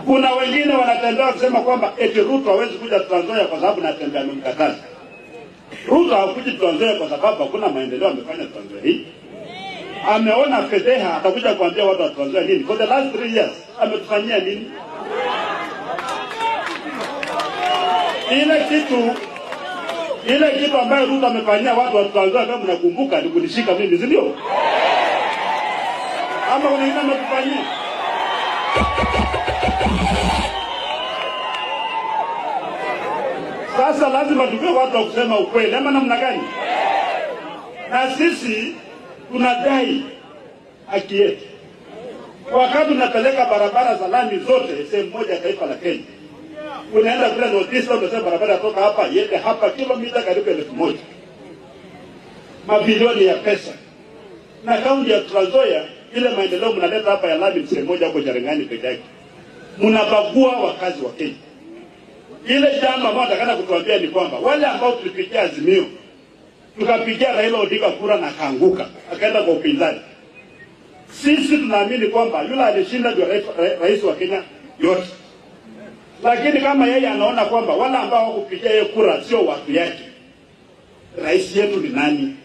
Kuna wengine wanatembea kusema kwamba eti Ruto hawezi kuja Trans Nzoia kwa sababu natembea amemkataza. Ruto hakuji Trans Nzoia kwa sababu hakuna maendeleo amefanya Trans Nzoia hii. Ameona fedheha, atakuja kuambia watu wa Trans Nzoia nini? For the last 3 years ametufanyia nini? Ile kitu ambayo Ruto amefanyia watu wa Trans Nzoia, kama mnakumbuka, ni kunishika mimi, si ndio? Ama kuna nini ametufanyia? Sasa lazima tuwe watu wa kusema ukweli, ama namna gani? Na sisi tunadai haki yetu. Wakati tunapeleka barabara za lami zote sehemu moja ya taifa la Kenya, unaenda kule notice unasema barabara kutoka hapa iende hapa kilomita karibu 1000. Mabilioni ya pesa. Na kaunti ya Trans Nzoia, ile maendeleo mnaleta hapa ya lami sehemu moja huko Cherangani peke yake, mnabagua wakazi wa Kenya. Ile jambo ambalo nataka kutuambia ni kwamba wale ambao tulipigia Azimio, tukapigia Raila Odinga kura na kaanguka, akaenda kwa upinzani. Sisi tunaamini kwamba yule alishinda ndio rais wa Kenya yote. Lakini kama yeye anaona kwamba wale ambao hawakupigia yeye kura sio watu yake, rais yetu ni nani?